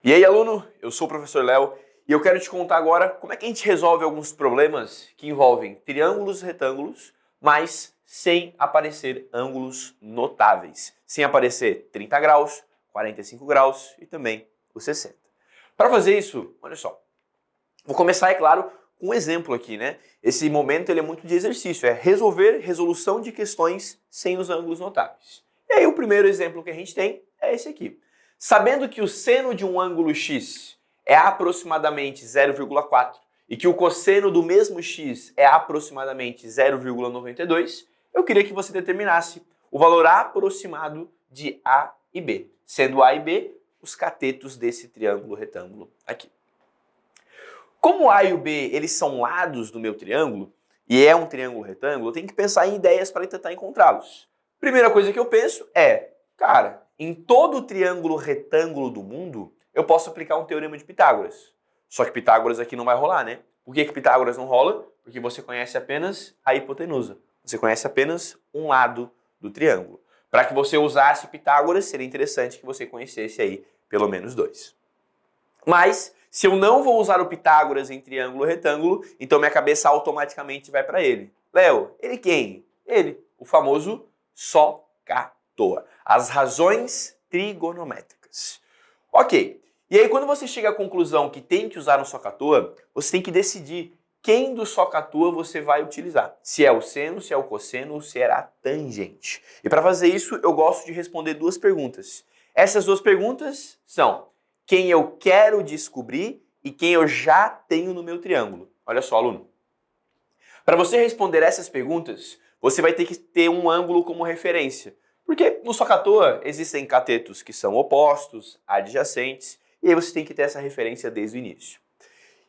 E aí, aluno, eu sou o professor Léo e eu quero te contar agora como é que a gente resolve alguns problemas que envolvem triângulos e retângulos, mas sem aparecer ângulos notáveis, sem aparecer 30 graus, 45 graus e também os 60. Para fazer isso, olha só, vou começar, é claro, com um exemplo aqui, né? Esse momento ele é muito de exercício, é resolução de questões sem os ângulos notáveis. E aí o primeiro exemplo que a gente tem é esse aqui. Sabendo que o seno de um ângulo x é aproximadamente 0,4 e que o cosseno do mesmo x é aproximadamente 0,92, eu queria que você determinasse o valor aproximado de A e B, sendo A e B os catetos desse triângulo retângulo aqui. Como A e o B eles são lados do meu triângulo, e é um triângulo retângulo, eu tenho que pensar em ideias para tentar encontrá-los. Primeira coisa que eu penso é, cara, em todo triângulo retângulo do mundo, eu posso aplicar um teorema de Pitágoras. Só que Pitágoras aqui não vai rolar, né? Por que Pitágoras não rola? Porque você conhece apenas a hipotenusa. Você conhece apenas um lado do triângulo. Para que você usasse Pitágoras, seria interessante que você conhecesse aí pelo menos dois. Mas, se eu não vou usar o Pitágoras em triângulo retângulo, então minha cabeça automaticamente vai para ele. Léo, ele quem? Ele, o famoso SOHCAHTOA. As razões trigonométricas. Ok, e aí quando você chega à conclusão que tem que usar um SOHCAHTOA, você tem que decidir quem do SOHCAHTOA você vai utilizar. Se é o seno, se é o cosseno ou se é a tangente. E para fazer isso, eu gosto de responder duas perguntas. Essas duas perguntas são quem eu quero descobrir e quem eu já tenho no meu triângulo. Olha só, aluno. Para você responder essas perguntas, você vai ter que ter um ângulo como referência. Porque no SOHCAHTOA existem catetos que são opostos, adjacentes, e aí você tem que ter essa referência desde o início.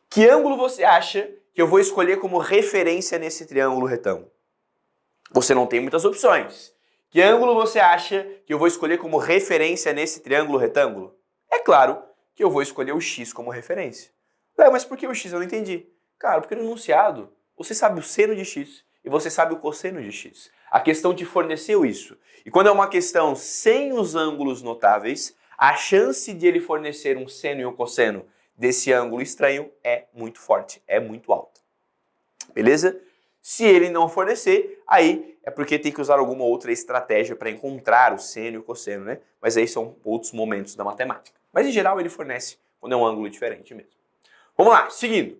Que ângulo você acha que eu vou escolher como referência nesse triângulo retângulo? Você não tem muitas opções. Que ângulo você acha que eu vou escolher como referência nesse triângulo retângulo? É claro que eu vou escolher o x como referência. Mas por que o x? Eu não entendi. Cara, porque no enunciado você sabe o seno de x e você sabe o cosseno de x. A questão te forneceu isso. E quando é uma questão sem os ângulos notáveis, a chance de ele fornecer um seno e um cosseno desse ângulo estranho é muito forte, é muito alta. Beleza? Se ele não fornecer, aí é porque tem que usar alguma outra estratégia para encontrar o seno e o cosseno, né? Mas aí são outros momentos da matemática. Mas em geral ele fornece quando é um ângulo diferente mesmo. Vamos lá, seguindo.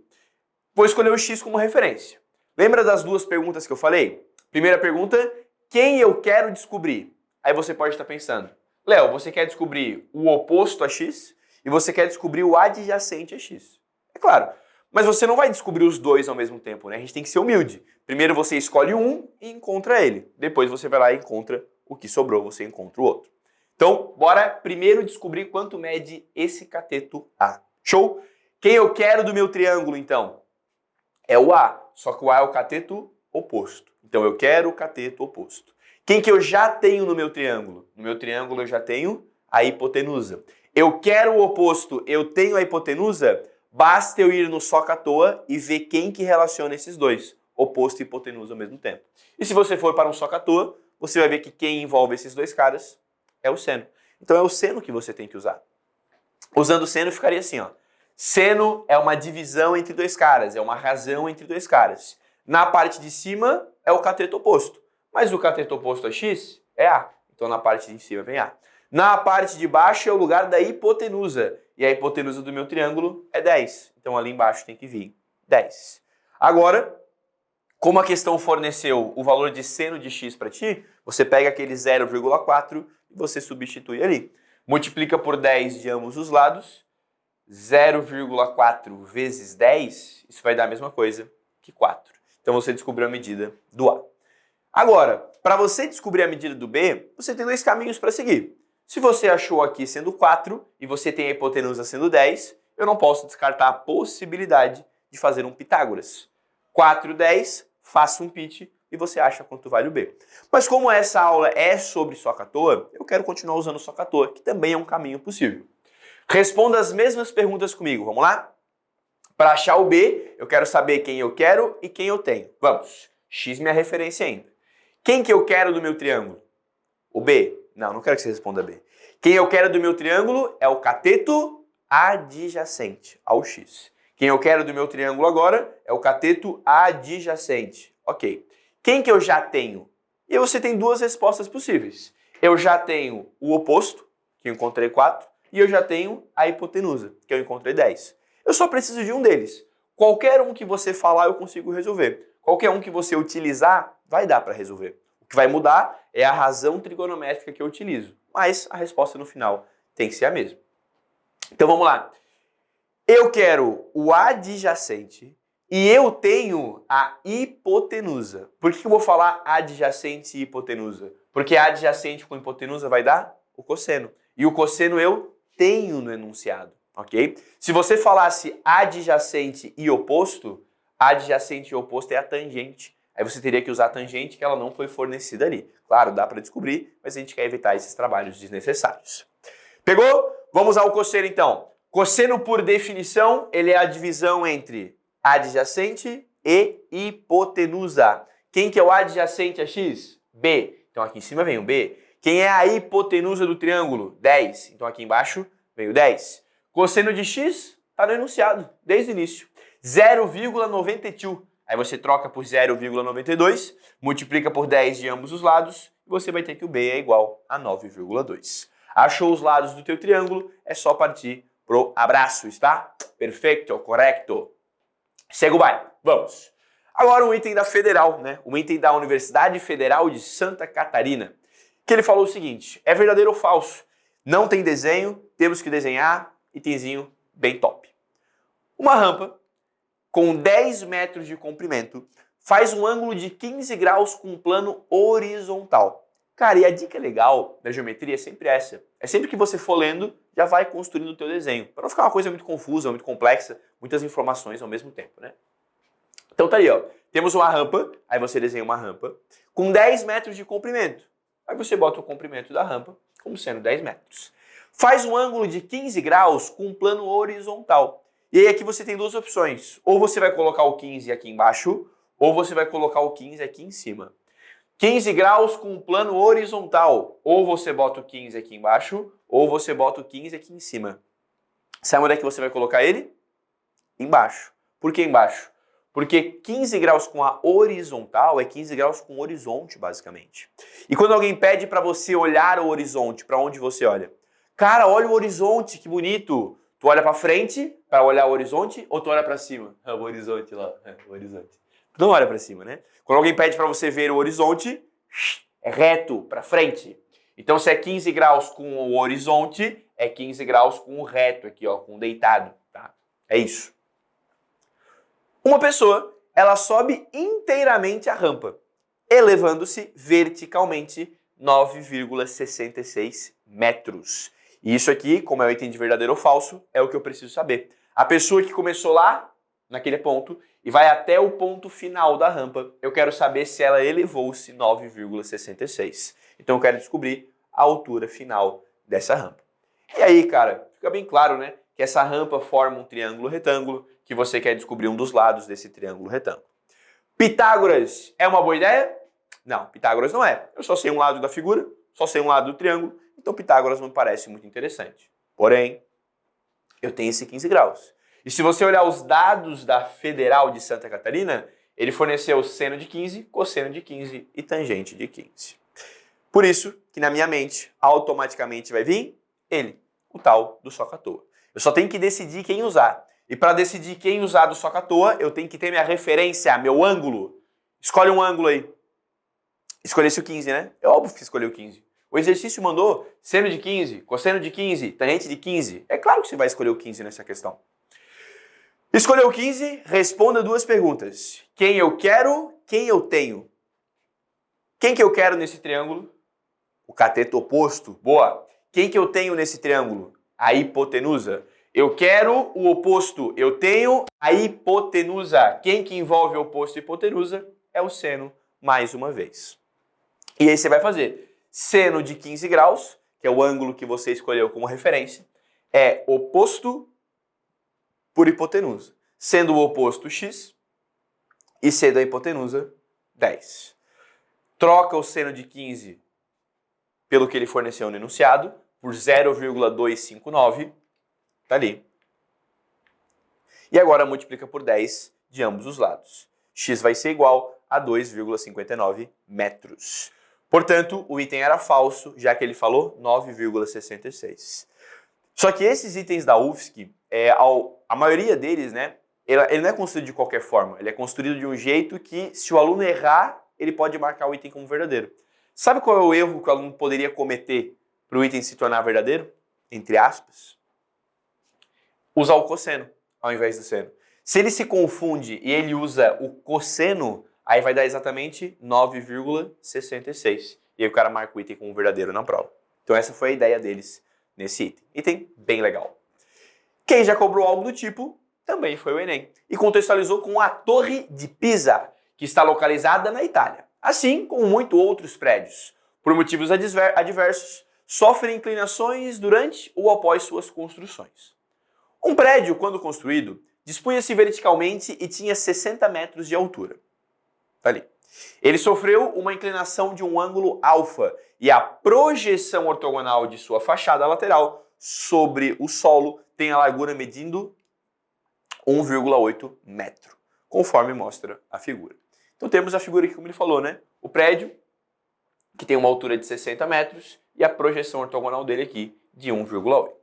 Vou escolher o x como referência. Lembra das duas perguntas que eu falei? Primeira pergunta, quem eu quero descobrir? Aí você pode estar pensando, Léo, você quer descobrir o oposto a x e você quer descobrir o adjacente a x. É claro, mas você não vai descobrir os dois ao mesmo tempo, né? A gente tem que ser humilde. Primeiro você escolhe um e encontra ele. Depois você vai lá e encontra o que sobrou, você encontra o outro. Então, bora primeiro descobrir quanto mede esse cateto A. Show? Quem eu quero do meu triângulo, então? É o A, só que o A é o cateto oposto. Então eu quero o cateto oposto. Quem que eu já tenho no meu triângulo? No meu triângulo eu já tenho a hipotenusa. Eu quero o oposto, eu tenho a hipotenusa? Basta eu ir no SOHCAHTOA e ver quem que relaciona esses dois, oposto e hipotenusa ao mesmo tempo. E se você for para um SOHCAHTOA, você vai ver que quem envolve esses dois caras é o seno. Então é o seno que você tem que usar. Usando o seno ficaria assim, ó. Seno é uma divisão entre dois caras, é uma razão entre dois caras. Na parte de cima é o cateto oposto, mas o cateto oposto a x é A, então na parte de cima vem A. Na parte de baixo é o lugar da hipotenusa, e a hipotenusa do meu triângulo é 10, então ali embaixo tem que vir 10. Agora, como a questão forneceu o valor de seno de x para ti, você pega aquele 0,4 e você substitui ali. Multiplica por 10 de ambos os lados, 0,4 vezes 10, isso vai dar a mesma coisa que 4. Então você descobriu a medida do A. Agora, para você descobrir a medida do B, você tem dois caminhos para seguir. Se você achou aqui sendo 4 e você tem a hipotenusa sendo 10, eu não posso descartar a possibilidade de fazer um Pitágoras. 4, 10, faça um pit e você acha quanto vale o B. Mas como essa aula é sobre SOHCAHTOA, eu quero continuar usando o SOHCAHTOA, que também é um caminho possível. Responda as mesmas perguntas comigo, vamos lá? Para achar o B, eu quero saber quem eu quero e quem eu tenho. Vamos, x minha referência ainda. Quem que eu quero do meu triângulo? O B? Não quero que você responda B. Quem eu quero do meu triângulo é o cateto adjacente ao x. Quem eu quero do meu triângulo agora é o cateto adjacente. Ok. Quem que eu já tenho? E você tem duas respostas possíveis. Eu já tenho o oposto, que eu encontrei 4, e eu já tenho a hipotenusa, que eu encontrei 10. Eu só preciso de um deles. Qualquer um que você falar, eu consigo resolver. Qualquer um que você utilizar, vai dar para resolver. O que vai mudar é a razão trigonométrica que eu utilizo. Mas a resposta no final tem que ser a mesma. Então vamos lá. Eu quero o adjacente e eu tenho a hipotenusa. Por que eu vou falar adjacente e hipotenusa? Porque adjacente com hipotenusa vai dar o cosseno. E o cosseno eu tenho no enunciado, ok? Se você falasse adjacente e oposto, adjacente e oposto é a tangente. Aí você teria que usar a tangente que ela não foi fornecida ali. Claro, dá para descobrir, mas a gente quer evitar esses trabalhos desnecessários. Pegou? Vamos ao cosseno então. Cosseno, por definição, ele é a divisão entre adjacente e hipotenusa. Quem que é o adjacente a x? B. Então aqui em cima vem o B. Quem é a hipotenusa do triângulo? 10. Então aqui embaixo vem o 10. Cosseno de x está no enunciado, desde o início. 0,92. Aí você troca por 0,92, multiplica por 10 de ambos os lados, e você vai ter que o B é igual a 9,2. Achou os lados do teu triângulo, é só partir pro abraço, está? Perfeito, correto. Segue o baile, vamos. Agora um item da Federal, né? Um item da Universidade Federal de Santa Catarina, que ele falou o seguinte, é verdadeiro ou falso? Não tem desenho, temos que desenhar, itemzinho bem top. Uma rampa com 10 metros de comprimento faz um ângulo de 15 graus com um plano horizontal. Cara, e a dica legal da geometria é sempre essa. É sempre que você for lendo, já vai construindo o teu desenho. Para não ficar uma coisa muito confusa, muito complexa, muitas informações ao mesmo tempo, né? Então tá aí, ó. Temos uma rampa, aí você desenha uma rampa, com 10 metros de comprimento. Aí você bota o comprimento da rampa como sendo 10 metros. Faz um ângulo de 15 graus com um plano horizontal. E aí aqui você tem duas opções. Ou você vai colocar o 15 aqui embaixo, ou você vai colocar o 15 aqui em cima. 15 graus com um plano horizontal. Ou você bota o 15 aqui embaixo, ou você bota o 15 aqui em cima. Sabe onde é que você vai colocar ele? Embaixo. Por que embaixo? Porque 15 graus com a horizontal é 15 graus com o horizonte, basicamente. E quando alguém pede para você olhar o horizonte, para onde você olha? Cara, olha o horizonte, que bonito. Tu olha para frente para olhar o horizonte ou tu olha para cima? É o horizonte lá, o horizonte. Tu não olha para cima, né? Quando alguém pede para você ver o horizonte, é reto, para frente. Então se é 15 graus com o horizonte, é 15 graus com o reto aqui, ó, com o deitado, tá? É isso. Uma pessoa, ela sobe inteiramente a rampa, elevando-se verticalmente 9,66 metros. E isso aqui, como é o item de verdadeiro ou falso, é o que eu preciso saber. A pessoa que começou lá, naquele ponto, e vai até o ponto final da rampa, eu quero saber se ela elevou-se 9,66. Então eu quero descobrir a altura final dessa rampa. E aí, cara, fica bem claro, né, que essa rampa forma um triângulo retângulo, que você quer descobrir um dos lados desse triângulo retângulo. Pitágoras é uma boa ideia? Não, Pitágoras não é. Eu só sei um lado da figura, só sei um lado do triângulo, então Pitágoras não me parece muito interessante. Porém, eu tenho esse 15 graus. E se você olhar os dados da Federal de Santa Catarina, ele forneceu seno de 15, cosseno de 15 e tangente de 15. Por isso que na minha mente, automaticamente vai vir ele, o tal do soca à toa. Eu só tenho que decidir quem usar. E para decidir quem usar do soca à toa, eu tenho que ter minha referência, meu ângulo. Escolhe um ângulo aí. Escolhesse o 15, né? É óbvio que escolheu o 15. O exercício mandou seno de 15, cosseno de 15, tangente de 15. É claro que você vai escolher o 15 nessa questão. Escolheu o 15, responda duas perguntas. Quem eu quero, quem eu tenho. Quem que eu quero nesse triângulo? O cateto oposto. Boa. Quem que eu tenho nesse triângulo? A hipotenusa. Eu quero o oposto. Eu tenho a hipotenusa. Quem que envolve o oposto e hipotenusa? É o seno, mais uma vez. E aí você vai fazer seno de 15 graus, que é o ângulo que você escolheu como referência, é oposto por hipotenusa. Sendo o oposto x e sendo a hipotenusa 10. Troca o seno de 15 pelo que ele forneceu no enunciado, por 0,259, tá ali. E agora multiplica por 10 de ambos os lados. X vai ser igual a 2,59 metros. Portanto, o item era falso, já que ele falou 9,66. Só que esses itens da UFSC, a maioria deles, né, ele não é construído de qualquer forma. Ele é construído de um jeito que, se o aluno errar, ele pode marcar o item como verdadeiro. Sabe qual é o erro que o aluno poderia cometer para o item se tornar verdadeiro? Entre aspas. Usar o cosseno ao invés do seno. Se ele se confunde e ele usa o cosseno, aí vai dar exatamente 9,66. E aí o cara marca o item como verdadeiro na prova. Então essa foi a ideia deles nesse item. Item bem legal. Quem já cobrou algo do tipo também foi o Enem. E contextualizou com a Torre de Pisa, que está localizada na Itália. Assim como muitos outros prédios. Por motivos adversos, sofrem inclinações durante ou após suas construções. Um prédio, quando construído, dispunha-se verticalmente e tinha 60 metros de altura. Tá ali. Ele sofreu uma inclinação de um ângulo alfa e a projeção ortogonal de sua fachada lateral sobre o solo tem a largura medindo 1,8 metro, conforme mostra a figura. Então temos a figura aqui como ele falou, né? O prédio, que tem uma altura de 60 metros e a projeção ortogonal dele aqui de 1,8.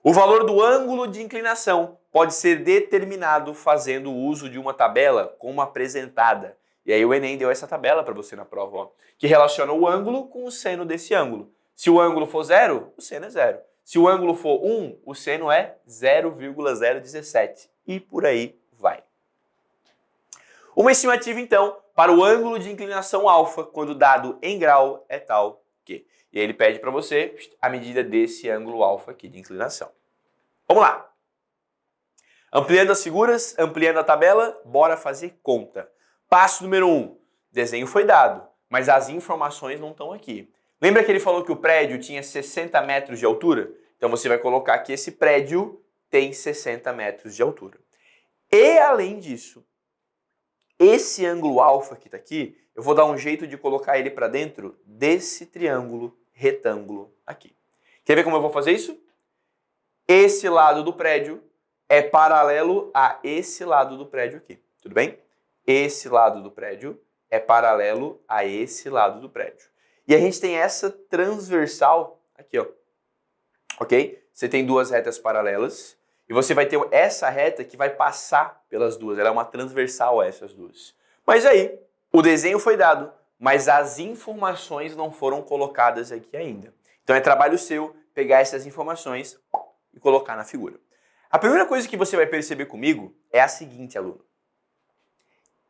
O valor do ângulo de inclinação pode ser determinado fazendo uso de uma tabela como apresentada. E aí o Enem deu essa tabela para você na prova, ó, que relaciona o ângulo com o seno desse ângulo. Se o ângulo for 0, o seno é 0. Se o ângulo for 1, o seno é 0,017. E por aí vai. Uma estimativa, então, para o ângulo de inclinação alfa, quando dado em grau, é tal que. E aí ele pede para você a medida desse ângulo alfa aqui de inclinação. Vamos lá. Ampliando as figuras, ampliando a tabela, bora fazer conta. Passo número 1. Desenho foi dado, mas as informações não estão aqui. Lembra que ele falou que o prédio tinha 60 metros de altura? Então você vai colocar que esse prédio tem 60 metros de altura. E além disso, esse ângulo alfa que está aqui, eu vou dar um jeito de colocar ele para dentro desse triângulo retângulo aqui. Quer ver como eu vou fazer isso? Esse lado do prédio é paralelo a esse lado do prédio aqui. Tudo bem? Esse lado do prédio é paralelo a esse lado do prédio. E a gente tem essa transversal aqui, ó. Ok? Você tem duas retas paralelas e você vai ter essa reta que vai passar pelas duas. Ela é uma transversal a essas duas. Mas aí, o desenho foi dado, mas as informações não foram colocadas aqui ainda. Então é trabalho seu pegar essas informações e colocar na figura. A primeira coisa que você vai perceber comigo é a seguinte, aluno.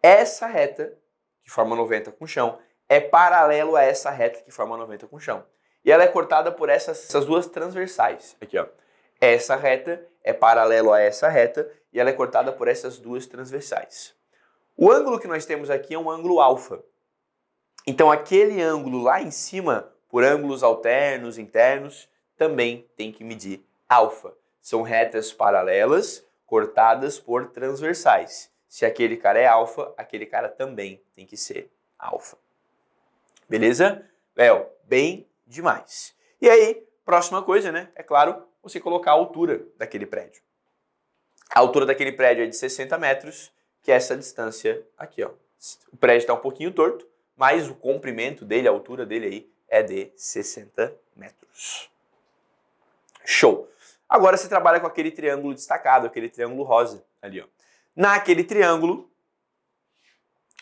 Essa reta, que forma 90 com o chão, é paralelo a essa reta que forma 90 com o chão. E ela é cortada por essas duas transversais. Aqui, ó. Essa reta é paralelo a essa reta e ela é cortada por essas duas transversais. O ângulo que nós temos aqui é um ângulo alfa. Então aquele ângulo lá em cima, por ângulos alternos, internos, também tem que medir alfa. São retas paralelas cortadas por transversais. Se aquele cara é alfa, aquele cara também tem que ser alfa. Beleza? Léo, bem demais. E aí, próxima coisa, né? É claro, você colocar a altura daquele prédio. A altura daquele prédio é de 60 metros, que é essa distância aqui, ó. O prédio está um pouquinho torto, mas o comprimento dele, a altura dele aí, é de 60 metros. Show! Agora você trabalha com aquele triângulo destacado, aquele triângulo rosa ali, ó. Naquele triângulo,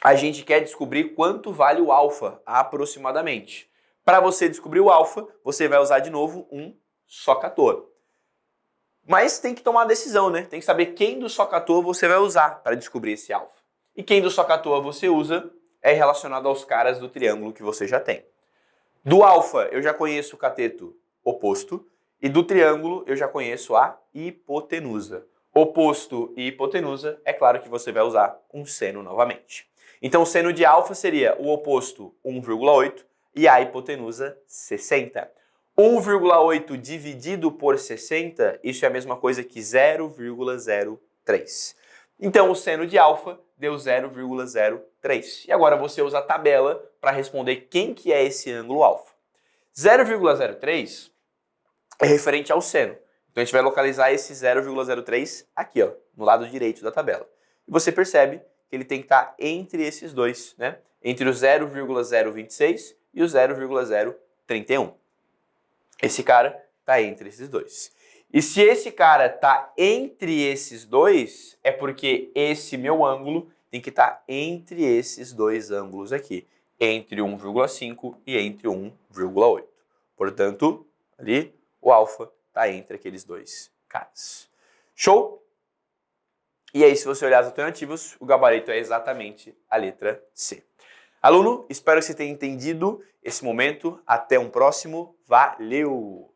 a gente quer descobrir quanto vale o alfa, aproximadamente. Para você descobrir o alfa, você vai usar de novo um socator. Mas tem que tomar uma decisão, né? Tem que saber quem do socator você vai usar para descobrir esse alfa. E quem do socator você usa é relacionado aos caras do triângulo que você já tem. Do alfa, eu já conheço o cateto oposto. E do triângulo, eu já conheço a hipotenusa. Oposto e hipotenusa, é claro que você vai usar um seno novamente. Então, o seno de alfa seria o oposto 1,8 e a hipotenusa 60. 1,8 dividido por 60, isso é a mesma coisa que 0,03. Então, o seno de alfa deu 0,03. E agora você usa a tabela para responder quem que é esse ângulo alfa. 0,03 é referente ao seno. Então a gente vai localizar esse 0,03 aqui, ó, no lado direito da tabela. E você percebe que ele tem que estar entre esses dois, né? Entre o 0,026 e o 0,031. Esse cara está entre esses dois. E se esse cara está entre esses dois, é porque esse meu ângulo tem que estar entre esses dois ângulos aqui, entre 1,5 e entre 1,8. Portanto, ali o alfa está entre aqueles dois caras. Show? E aí, se você olhar as alternativas, o gabarito é exatamente a letra C. Aluno, espero que você tenha entendido esse momento. Até um próximo. Valeu!